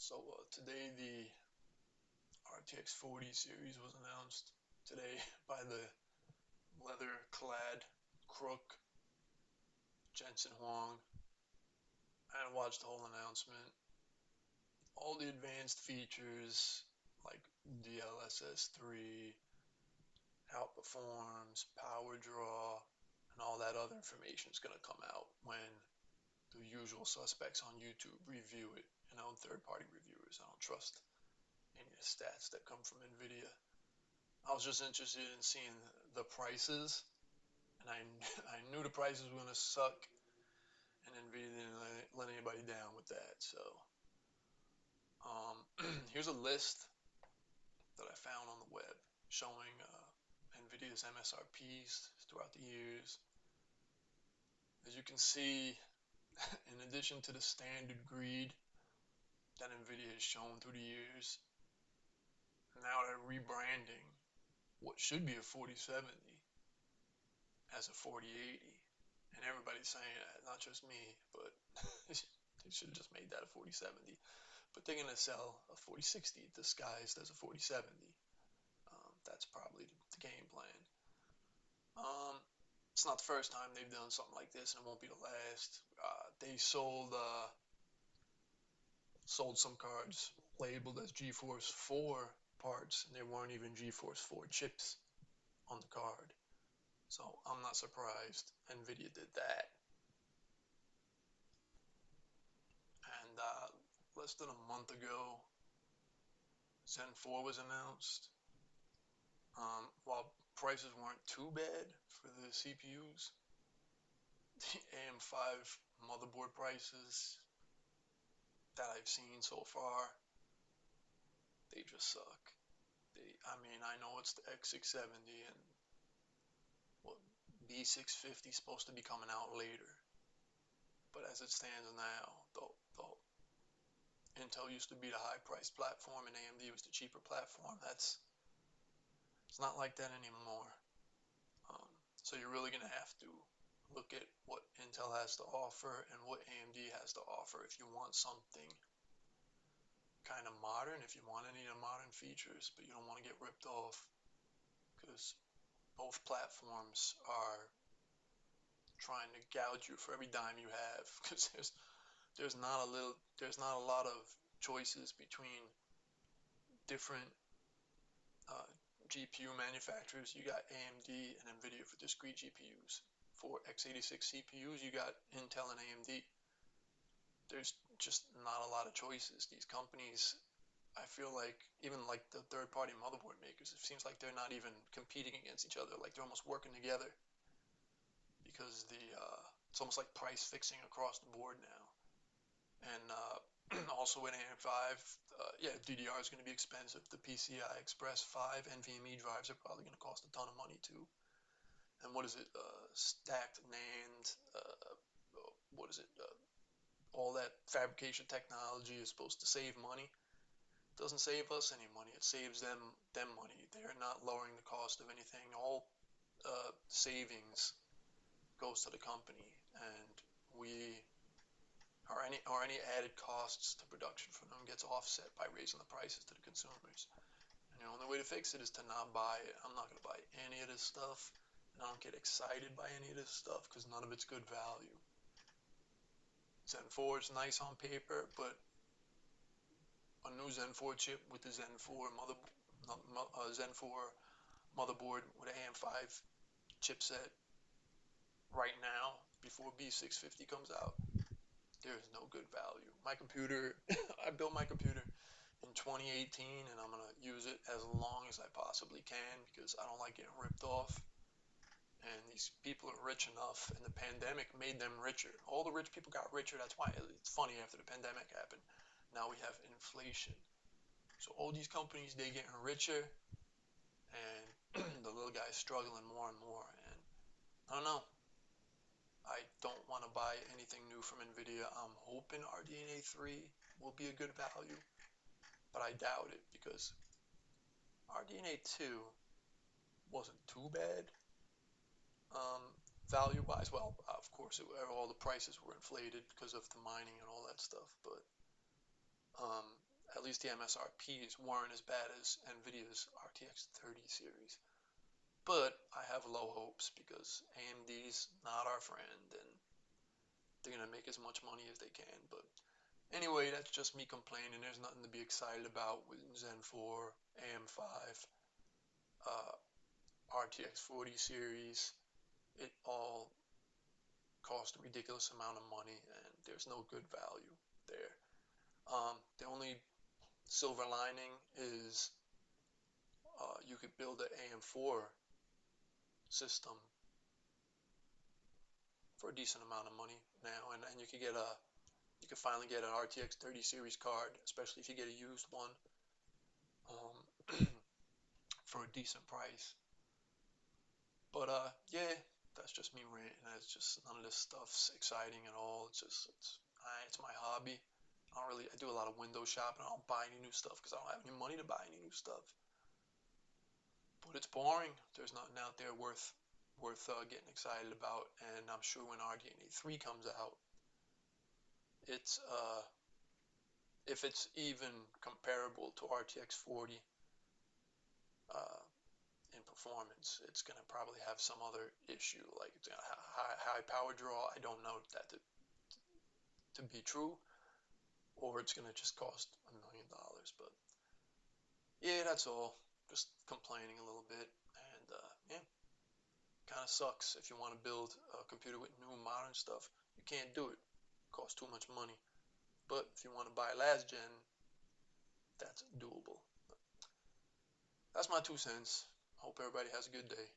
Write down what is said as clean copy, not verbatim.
Today the RTX 40 series was announced today by the leather-clad crook Jensen Huang. I watched the whole announcement. All the advanced features like DLSS 3, how it performs, power draw, and all that other information is going to come out when the usual suspects on YouTube review it. Third-party reviewers. I don't trust any of the stats that come from NVIDIA. I was just interested in seeing the prices, and I knew the prices were gonna suck, and Nvidia didn't let anybody down with that. So here's a list that I found on the web showing Nvidia's MSRPs throughout the years. As you can see, in addition to the standard greed that Nvidia has shown through the years, now they're rebranding what should be a 4070 as a 4080. And everybody's saying that, not just me, but they should have just made that a 4070. But they're going to sell a 4060 disguised as a 4070. That's probably the game plan. It's not the first time they've done something like this, and it won't be the last. They sold some cards labeled as GeForce 4 parts, and there weren't even GeForce 4 chips on the card. So I'm not surprised Nvidia did that. And less than a month ago, Zen 4 was announced. While prices weren't too bad for the CPUs, the AM5 motherboard prices that I've seen so far, they just suck. I know it's the X670 and what B650 is supposed to be coming out later, but as it stands now, the Intel used to be the high-priced platform and AMD was the cheaper platform. It's not like that anymore. So you're really gonna have to look at what Intel has to offer and what AMD has to offer if you want something kind of modern, if you want any of the modern features, but you don't want to get ripped off, because both platforms are trying to gouge you for every dime you have, because there's not a lot of choices between different GPU manufacturers. You got AMD and NVIDIA for discrete GPUs. For x86 CPUs, you got Intel and AMD. There's just not a lot of choices. These companies, I feel like, even like the third-party motherboard makers, it seems like they're not even competing against each other. Like they're almost working together, because it's almost like price fixing across the board now. And also in AM5, yeah, DDR is going to be expensive. The PCI Express 5 NVMe drives are probably going to cost a ton of money too. And what is it? Stacked NAND. What is it? All that fabrication technology is supposed to save money. It doesn't save us any money. It saves them money. They're not lowering the cost of anything. All savings goes to the company, and any added costs to production from them gets offset by raising the prices to the consumers. And the only way to fix it is to not buy it. I'm not going to buy any of this stuff, and I don't get excited by any of this stuff because none of it's good value. Zen 4 is nice on paper, but a new Zen 4 chip with the Zen 4 motherboard with an AM5 chipset right now, before B650 comes out, there's no good value. My computer, I built my computer in 2018, and I'm going to use it as long as I possibly can because I don't like getting ripped off. And these people are rich enough, and the pandemic made them richer. All the rich people got richer. That's why it's funny, after the pandemic happened, now we have inflation. So all these companies, they getting richer, and the little guy's struggling more and more. And I don't know. I don't want to buy anything new from NVIDIA. I'm hoping RDNA 3 will be a good value, but I doubt it because RDNA 2 wasn't too bad. Value-wise, well, of course, all the prices were inflated because of the mining and all that stuff, but least the MSRPs weren't as bad as NVIDIA's RTX 30 series. But I have low hopes because AMD's not our friend and they're going to make as much money as they can. But anyway, that's just me complaining. There's nothing to be excited about with Zen 4, AM5, RTX 40 series. It all cost a ridiculous amount of money and there's no good value there. The only silver lining is you could build an AM4 system for a decent amount of money now, and you could finally get an RTX 30 series card, especially if you get a used one, for a decent price. But yeah, that's just me ranting. It's just none of this stuff's exciting at all. It's my hobby. I do a lot of window shopping. I don't buy any new stuff because I don't have any money to buy any new stuff. But it's boring. There's nothing out there worth getting excited about. And I'm sure when RDNA 3 comes out, it's if it's even comparable to RTX 40 in performance, it's gonna probably have some other issue, like it's gonna have high power draw. I don't know that to be true, or it's gonna just cost $1 million. But yeah, that's all. Just complaining a little bit, and yeah, kind of sucks. If you want to build a computer with new modern stuff, you can't do it. It costs too much money. But if you want to buy last gen, that's doable. That's my 2 cents. Hope everybody has a good day.